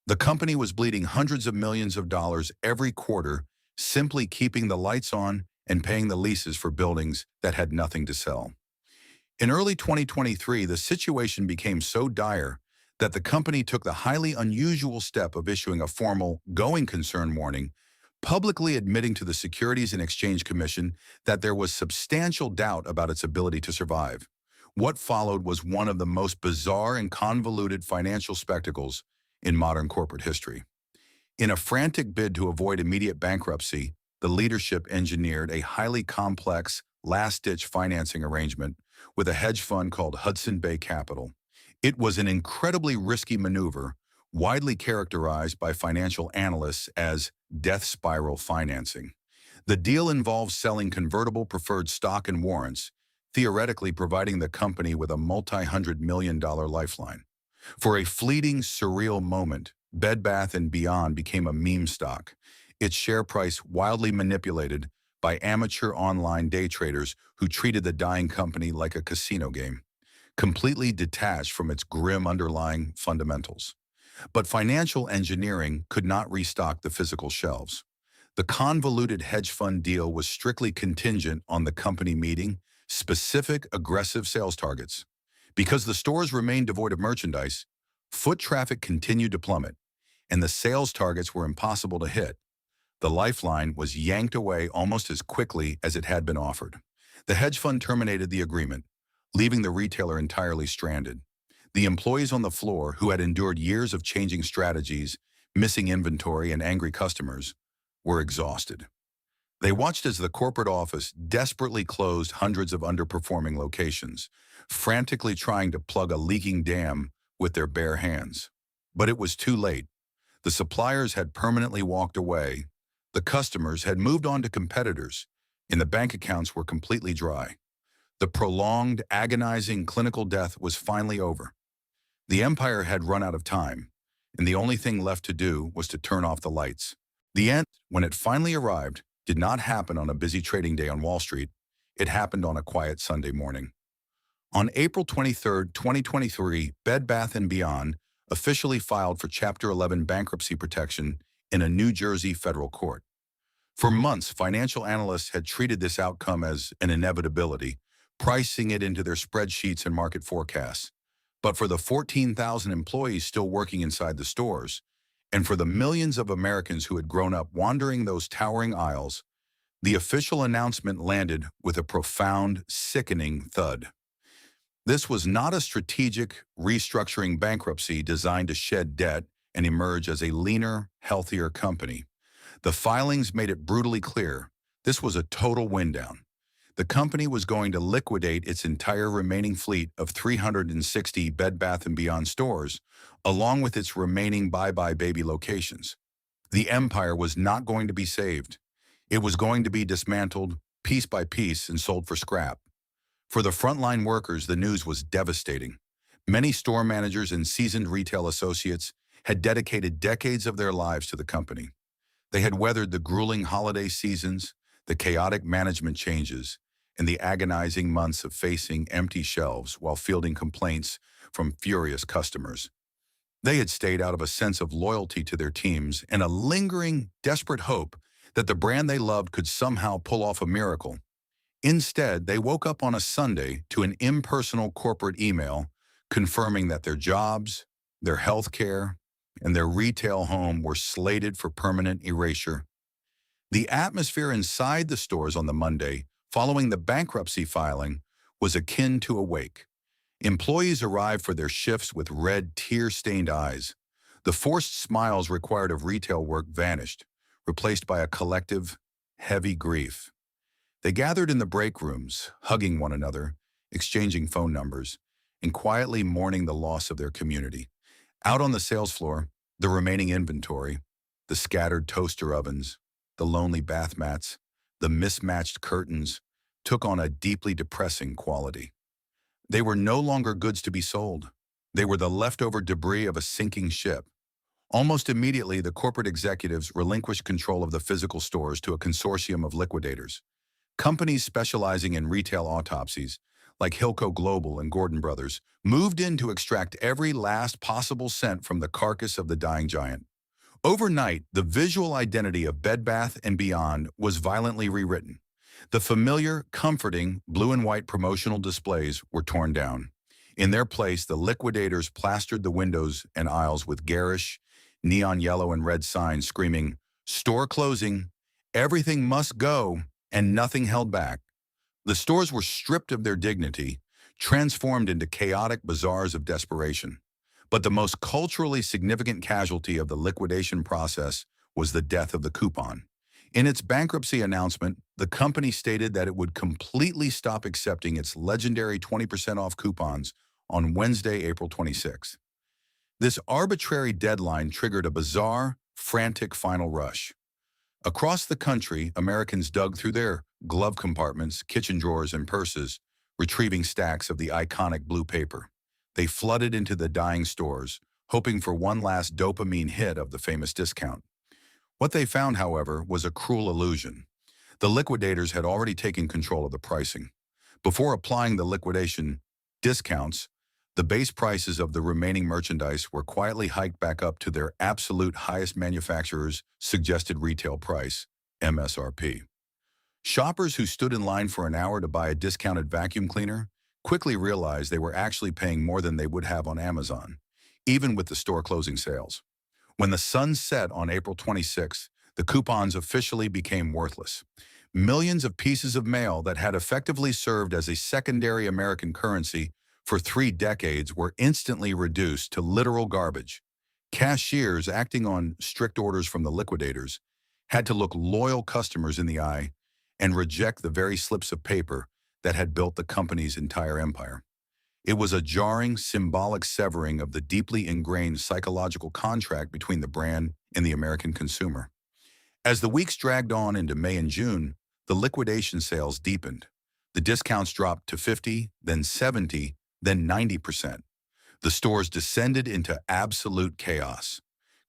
The company was bleeding hundreds of millions of dollars every quarter, simply keeping the lights on and paying the leases for buildings that had nothing to sell. In early 2023, the situation became so dire that the company took the highly unusual step of issuing a formal going concern warning, publicly admitting to the Securities and Exchange Commission that there was substantial doubt about its ability to survive. What followed was one of the most bizarre and convoluted financial spectacles in modern corporate history. In a frantic bid to avoid immediate bankruptcy, the leadership engineered a highly complex, last-ditch financing arrangement with a hedge fund called Hudson Bay Capital. It was an incredibly risky maneuver, widely characterized by financial analysts as death spiral financing. The deal involved selling convertible preferred stock and warrants, theoretically providing the company with a multi-hundred-million-dollar lifeline. For a fleeting, surreal moment, Bed Bath & Beyond became a meme stock, its share price wildly manipulated by amateur online day traders who treated the dying company like a casino game, completely detached from its grim underlying fundamentals. But financial engineering could not restock the physical shelves. The convoluted hedge fund deal was strictly contingent on the company meeting specific aggressive sales targets. Because the stores remained devoid of merchandise, foot traffic continued to plummet, and the sales targets were impossible to hit. The lifeline was yanked away almost as quickly as it had been offered. The hedge fund terminated the agreement, leaving the retailer entirely stranded. The employees on the floor, who had endured years of changing strategies, missing inventory, and angry customers, were exhausted. They watched as the corporate office desperately closed hundreds of underperforming locations, frantically trying to plug a leaking dam with their bare hands. But it was too late. The suppliers had permanently walked away. The customers had moved on to competitors, and the bank accounts were completely dry. The prolonged, agonizing clinical death was finally over. The empire had run out of time, and the only thing left to do was to turn off the lights. The end, when it finally arrived, did not happen on a busy trading day on Wall Street. It happened on a quiet Sunday morning. On April 23, 2023, Bed Bath & Beyond officially filed for Chapter 11 bankruptcy protection in a New Jersey federal court. For months, financial analysts had treated this outcome as an inevitability, pricing it into their spreadsheets and market forecasts. But for the 14,000 employees still working inside the stores, and for the millions of Americans who had grown up wandering those towering aisles, the official announcement landed with a profound, sickening thud. This was not a strategic, restructuring bankruptcy designed to shed debt and emerge as a leaner, healthier company. The filings made it brutally clear this was a total wind-down. The company was going to liquidate its entire remaining fleet of 360 Bed Bath & Beyond stores, along with its remaining Buy Buy Baby locations. The empire was not going to be saved. It was going to be dismantled piece by piece and sold for scrap. For the frontline workers, the news was devastating. Many store managers and seasoned retail associates had dedicated decades of their lives to the company. They had weathered the grueling holiday seasons, the chaotic management changes, and the agonizing months of facing empty shelves while fielding complaints from furious customers. They had stayed out of a sense of loyalty to their teams and a lingering, desperate hope that the brand they loved could somehow pull off a miracle. Instead, they woke up on a Sunday to an impersonal corporate email confirming that their jobs, their health care, and their retail home were slated for permanent erasure. The atmosphere inside the stores on the Monday, following the bankruptcy filing, was akin to a wake. Employees arrived for their shifts with red, tear-stained eyes. The forced smiles required of retail work vanished, replaced by a collective, heavy grief. They gathered in the break rooms, hugging one another, exchanging phone numbers, and quietly mourning the loss of their community. Out on the sales floor, the remaining inventory, the scattered toaster ovens, the lonely bath mats, the mismatched curtains, took on a deeply depressing quality. They were no longer goods to be sold. They were the leftover debris of a sinking ship. Almost immediately, the corporate executives relinquished control of the physical stores to a consortium of liquidators. Companies specializing in retail autopsies, like Hilco Global and Gordon Brothers, moved in to extract every last possible cent from the carcass of the dying giant. Overnight, the visual identity of Bed Bath & Beyond was violently rewritten. The familiar, comforting, blue and white promotional displays were torn down. In their place, the liquidators plastered the windows and aisles with garish, neon yellow and red signs screaming, "Store closing, everything must go," and nothing held back. The stores were stripped of their dignity, transformed into chaotic bazaars of desperation. But the most culturally significant casualty of the liquidation process was the death of the coupon. In its bankruptcy announcement, the company stated that it would completely stop accepting its legendary 20% off coupons on Wednesday, April 26th. This arbitrary deadline triggered a bizarre, frantic final rush. Across the country, Americans dug through their glove compartments, kitchen drawers, and purses, retrieving stacks of the iconic blue paper. They flooded into the dying stores, hoping for one last dopamine hit of the famous discount. What they found, however, was a cruel illusion. The liquidators had already taken control of the pricing. Before applying the liquidation discounts, the base prices of the remaining merchandise were quietly hiked back up to their absolute highest manufacturer's suggested retail price, MSRP. Shoppers who stood in line for an hour to buy a discounted vacuum cleaner quickly realized they were actually paying more than they would have on Amazon, even with the store closing sales. When the sun set on April 26th, the coupons officially became worthless. Millions of pieces of mail that had effectively served as a secondary American currency for 3 decades were instantly reduced to literal garbage. Cashiers, acting on strict orders from the liquidators, had to look loyal customers in the eye and reject the very slips of paper that had built the company's entire empire. It was a jarring, symbolic severing of the deeply ingrained psychological contract between the brand and the American consumer. As the weeks dragged on into May and June, the liquidation sales deepened. The discounts dropped to 50, then 70, then 90%. The stores descended into absolute chaos.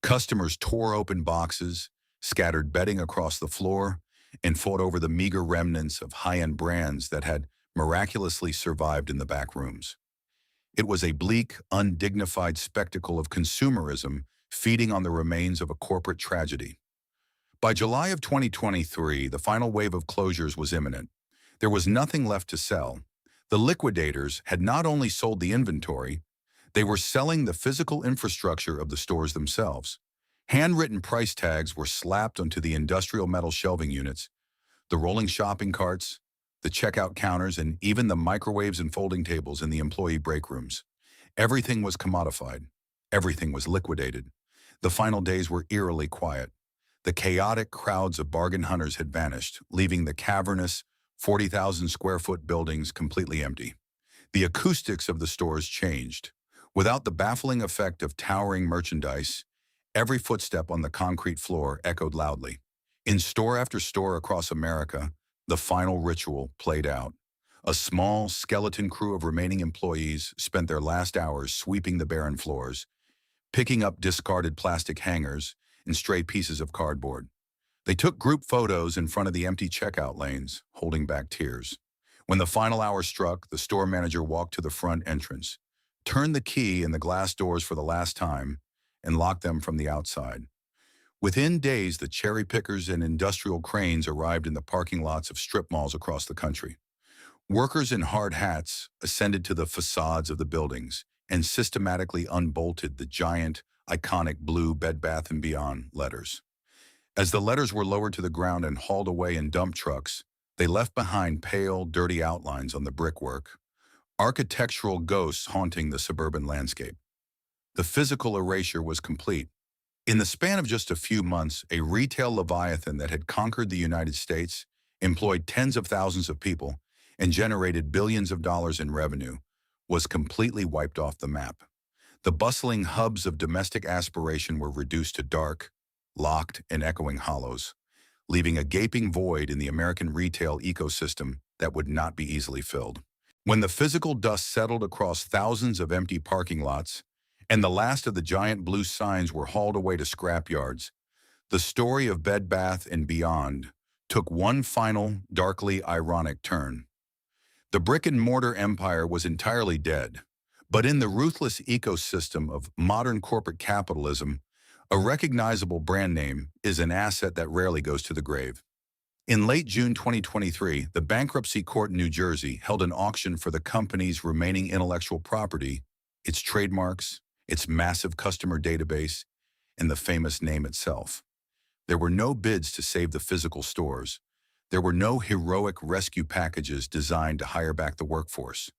Customers tore open boxes, scattered bedding across the floor, and fought over the meager remnants of high-end brands that had miraculously survived in the back rooms. It was a bleak, undignified spectacle of consumerism feeding on the remains of a corporate tragedy. By July of 2023, the final wave of closures was imminent. There was nothing left to sell. The liquidators had not only sold the inventory, they were selling the physical infrastructure of the stores themselves. Handwritten price tags were slapped onto the industrial metal shelving units, the rolling shopping carts, the checkout counters, and even the microwaves and folding tables in the employee break rooms. Everything was commodified. Everything was liquidated. The final days were eerily quiet. The chaotic crowds of bargain hunters had vanished, leaving the cavernous, 40,000 square foot buildings completely empty. The acoustics of the stores changed. Without the baffling effect of towering merchandise, every footstep on the concrete floor echoed loudly. In store after store across America, the final ritual played out. A small, skeleton crew of remaining employees spent their last hours sweeping the barren floors, picking up discarded plastic hangers and stray pieces of cardboard. They took group photos in front of the empty checkout lanes, holding back tears. When the final hour struck, the store manager walked to the front entrance, turned the key in the glass doors for the last time, and locked them from the outside. Within days, the cherry pickers and industrial cranes arrived in the parking lots of strip malls across the country. Workers in hard hats ascended to the facades of the buildings and systematically unbolted the giant, iconic blue Bed Bath & Beyond letters. As the letters were lowered to the ground and hauled away in dump trucks, they left behind pale, dirty outlines on the brickwork, architectural ghosts haunting the suburban landscape. The physical erasure was complete. In the span of just a few months, a retail leviathan that had conquered the United States, employed tens of thousands of people, and generated billions of dollars in revenue, was completely wiped off the map. The bustling hubs of domestic aspiration were reduced to dark, locked, and echoing hollows, leaving a gaping void in the American retail ecosystem that would not be easily filled. When the physical dust settled across thousands of empty parking lots, and the last of the giant blue signs were hauled away to scrap yards, the story of Bed Bath & Beyond took one final, darkly ironic turn. The brick-and-mortar empire was entirely dead, but in the ruthless ecosystem of modern corporate capitalism, a recognizable brand name is an asset that rarely goes to the grave. In late June 2023, the bankruptcy court in New Jersey held an auction for the company's remaining intellectual property, its trademarks, its massive customer database, and the famous name itself. There were no bids to save the physical stores. There were no heroic rescue packages designed to hire back the workforce.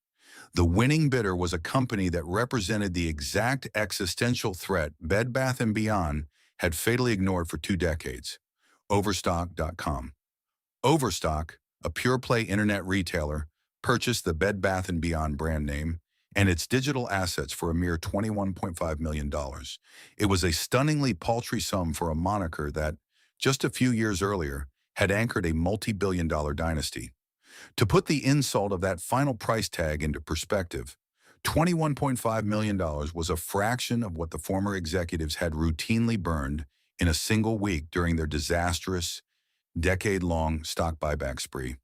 The winning bidder was a company that represented the exact existential threat Bed Bath & Beyond had fatally ignored for 2 decades: Overstock.com. Overstock, a pure-play internet retailer, purchased the Bed Bath & Beyond brand name and its digital assets for a mere $21.5 million. It was a stunningly paltry sum for a moniker that, just a few years earlier, had anchored a multi-billion-dollar dynasty. To put the insult of that final price tag into perspective, $21.5 million was a fraction of what the former executives had routinely burned in a single week during their disastrous, decade-long stock buyback spree.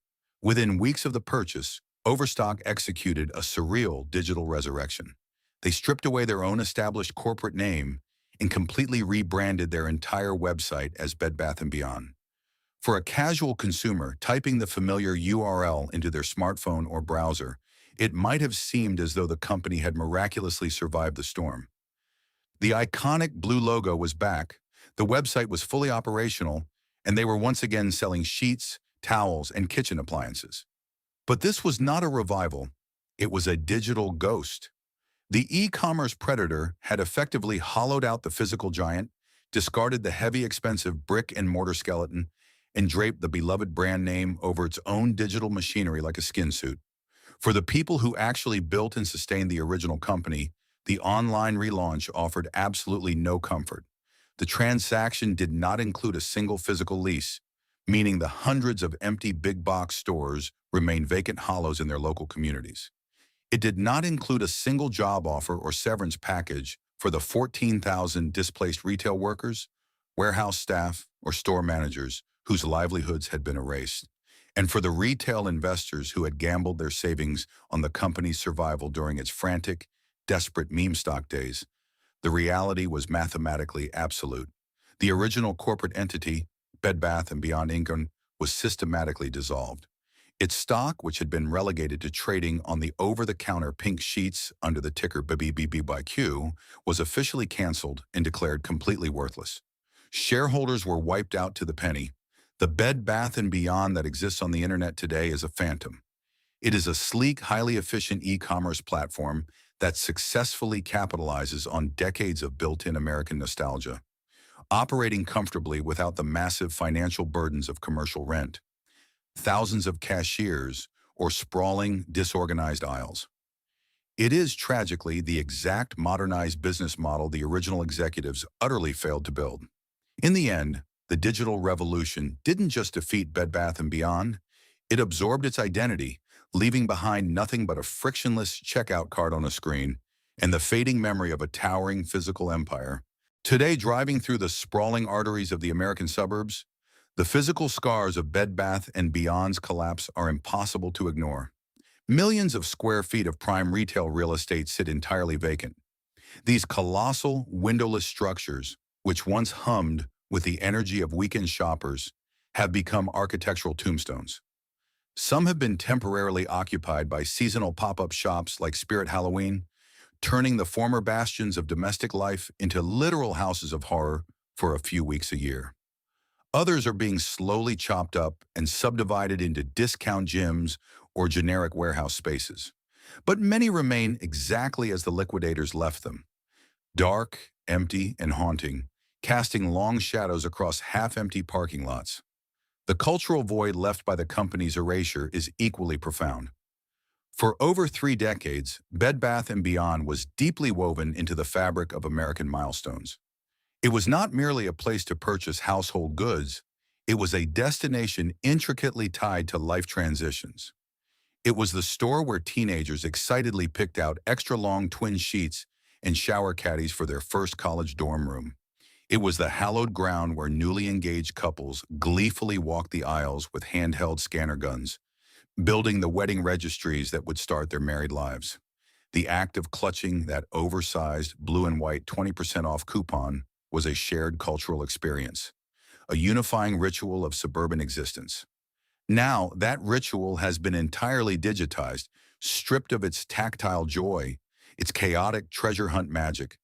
Within weeks of the purchase, Overstock executed a surreal digital resurrection. They stripped away their own established corporate name and completely rebranded their entire website as Bed Bath & Beyond. For a casual consumer typing the familiar URL into their smartphone or browser, it might have seemed as though the company had miraculously survived the storm. The iconic blue logo was back, the website was fully operational, and they were once again selling sheets, towels, and kitchen appliances. But this was not a revival, it was a digital ghost. The e-commerce predator had effectively hollowed out the physical giant, discarded the heavy, expensive brick-and-mortar skeleton, and draped the beloved brand name over its own digital machinery like a skin suit. For the people who actually built and sustained the original company, the online relaunch offered absolutely no comfort. The transaction did not include a single physical lease, meaning the hundreds of empty big-box stores remained vacant hollows in their local communities. It did not include a single job offer or severance package for the 14,000 displaced retail workers, warehouse staff, or store managers whose livelihoods had been erased, and for the retail investors who had gambled their savings on the company's survival during its frantic, desperate meme stock days. The reality was mathematically absolute. The original corporate entity, Bed Bath & Beyond Inc., was systematically dissolved. Its stock, which had been relegated to trading on the over-the-counter pink sheets under the ticker BBBBYQ, was officially canceled and declared completely worthless. Shareholders were wiped out to the penny. The Bed Bath & Beyond that exists on the internet today is a phantom. It is a sleek, highly efficient e-commerce platform that successfully capitalizes on decades of built-in American nostalgia, operating comfortably without the massive financial burdens of commercial rent, thousands of cashiers, or sprawling, disorganized aisles. It is, tragically, the exact modernized business model the original executives utterly failed to build. In the end, the digital revolution didn't just defeat Bed Bath & Beyond, it absorbed its identity, leaving behind nothing but a frictionless checkout card on a screen and the fading memory of a towering physical empire. Today, driving through the sprawling arteries of the American suburbs, the physical scars of Bed Bath & Beyond's collapse are impossible to ignore. Millions of square feet of prime retail real estate sit entirely vacant. These colossal, windowless structures, which once hummed with the energy of weekend shoppers, have become architectural tombstones. Some have been temporarily occupied by seasonal pop-up shops like Spirit Halloween, turning the former bastions of domestic life into literal houses of horror for a few weeks a year. Others are being slowly chopped up and subdivided into discount gyms or generic warehouse spaces. But many remain exactly as the liquidators left them, dark, empty, and haunting, casting long shadows across half-empty parking lots. The cultural void left by the company's erasure is equally profound. For over 3 decades, Bed Bath & Beyond was deeply woven into the fabric of American milestones. It was not merely a place to purchase household goods, it was a destination intricately tied to life transitions. It was the store where teenagers excitedly picked out extra-long twin sheets and shower caddies for their first college dorm room. It was the hallowed ground where newly engaged couples gleefully walked the aisles with handheld scanner guns, building the wedding registries that would start their married lives. The act of clutching that oversized blue and white 20% off coupon was a shared cultural experience, a unifying ritual of suburban existence. Now, that ritual has been entirely digitized, stripped of its tactile joy, its chaotic treasure hunt magic,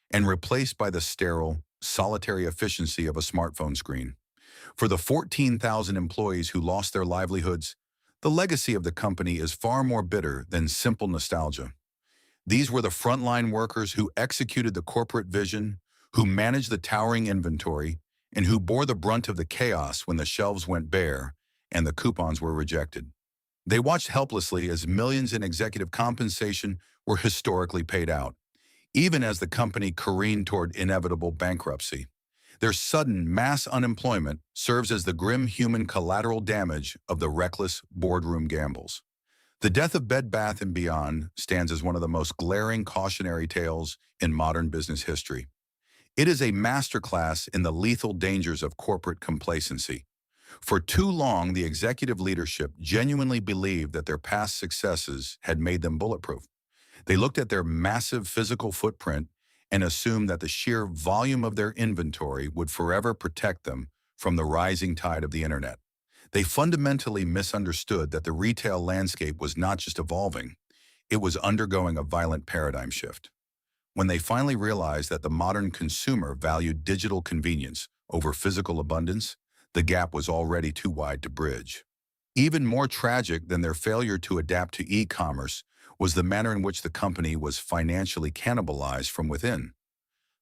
and replaced by the sterile, solitary efficiency of a smartphone screen. For the 14,000 employees who lost their livelihoods, the legacy of the company is far more bitter than simple nostalgia. These were the frontline workers who executed the corporate vision, who managed the towering inventory, and who bore the brunt of the chaos when the shelves went bare and the coupons were rejected. They watched helplessly as millions in executive compensation were historically paid out, even as the company careened toward inevitable bankruptcy. Their sudden mass unemployment serves as the grim human collateral damage of the reckless boardroom gambles. The death of Bed Bath & Beyond stands as one of the most glaring cautionary tales in modern business history. It is a masterclass in the lethal dangers of corporate complacency. For too long, the executive leadership genuinely believed that their past successes had made them bulletproof. They looked at their massive physical footprint and assumed that the sheer volume of their inventory would forever protect them from the rising tide of the internet. They fundamentally misunderstood that the retail landscape was not just evolving, it was undergoing a violent paradigm shift. When they finally realized that the modern consumer valued digital convenience over physical abundance, the gap was already too wide to bridge. Even more tragic than their failure to adapt to e-commerce was the manner in which the company was financially cannibalized from within.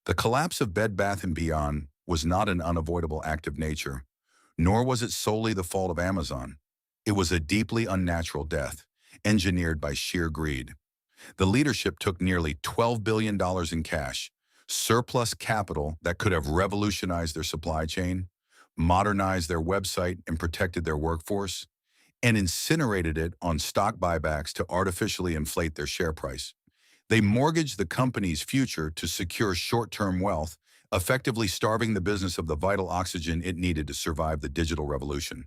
The collapse of Bed Bath & Beyond was not an unavoidable act of nature, nor was it solely the fault of Amazon. It was a deeply unnatural death, engineered by sheer greed. The leadership took nearly $12 billion in cash, surplus capital that could have revolutionized their supply chain, modernized their website and protected their workforce, and incinerated it on stock buybacks to artificially inflate their share price. They mortgaged the company's future to secure short-term wealth, effectively starving the business of the vital oxygen it needed to survive the digital revolution.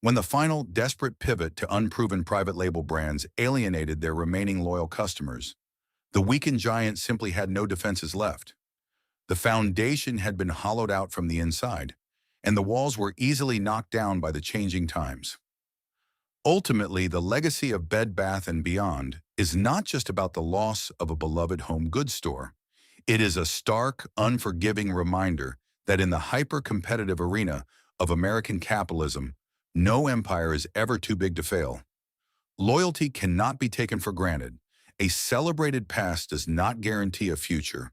When the final desperate pivot to unproven private label brands alienated their remaining loyal customers, the weakened giant simply had no defenses left. The foundation had been hollowed out from the inside, and the walls were easily knocked down by the changing times. Ultimately, the legacy of Bed Bath & Beyond is not just about the loss of a beloved home goods store. It is a stark, unforgiving reminder that in the hyper-competitive arena of American capitalism, no empire is ever too big to fail. Loyalty cannot be taken for granted. A celebrated past does not guarantee a future.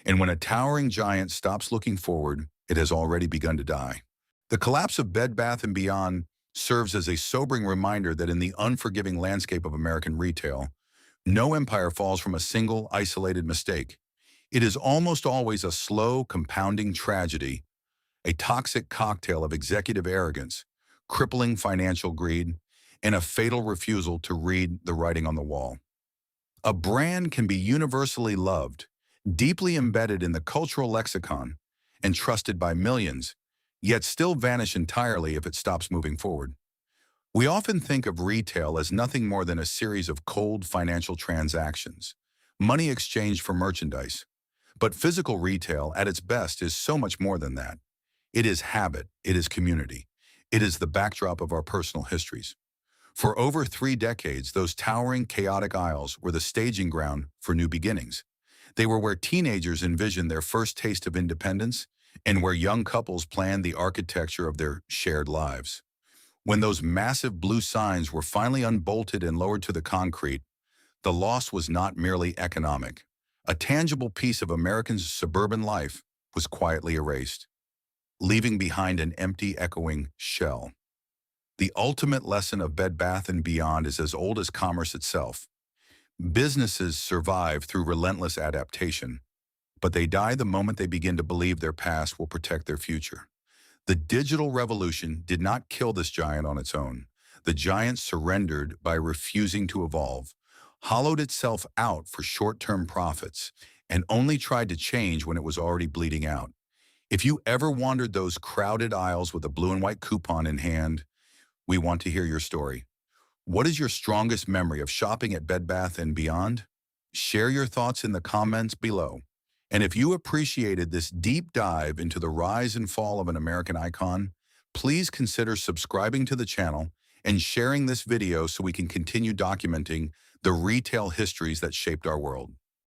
And when a towering giant stops looking forward, it has already begun to die. The collapse of Bed Bath & Beyond serves as a sobering reminder that in the unforgiving landscape of American retail, no empire falls from a single, isolated mistake. It is almost always a slow, compounding tragedy, a toxic cocktail of executive arrogance, crippling financial greed, and a fatal refusal to read the writing on the wall. A brand can be universally loved, deeply embedded in the cultural lexicon, and trusted by millions, yet still vanish entirely if it stops moving forward. We often think of retail as nothing more than a series of cold financial transactions, money exchanged for merchandise. But physical retail, at its best, is so much more than that. It is habit. It is community. It is the backdrop of our personal histories. For over 3 decades, those towering, chaotic aisles were the staging ground for new beginnings. They were where teenagers envisioned their first taste of independence and where young couples planned the architecture of their shared lives. When those massive blue signs were finally unbolted and lowered to the concrete, the loss was not merely economic. A tangible piece of Americans' suburban life was quietly erased, leaving behind an empty, echoing shell. The ultimate lesson of Bed Bath & Beyond is as old as commerce itself. Businesses survive through relentless adaptation, but they die the moment they begin to believe their past will protect their future. The digital revolution did not kill this giant on its own. The giant surrendered by refusing to evolve, hollowed itself out for short-term profits, and only tried to change when it was already bleeding out. If you ever wandered those crowded aisles with a blue and white coupon in hand, we want to hear your story. What is your strongest memory of shopping at Bed Bath & Beyond? Share your thoughts in the comments below. And if you appreciated this deep dive into the rise and fall of an American icon, please consider subscribing to the channel and sharing this video so we can continue documenting the retail histories that shaped our world.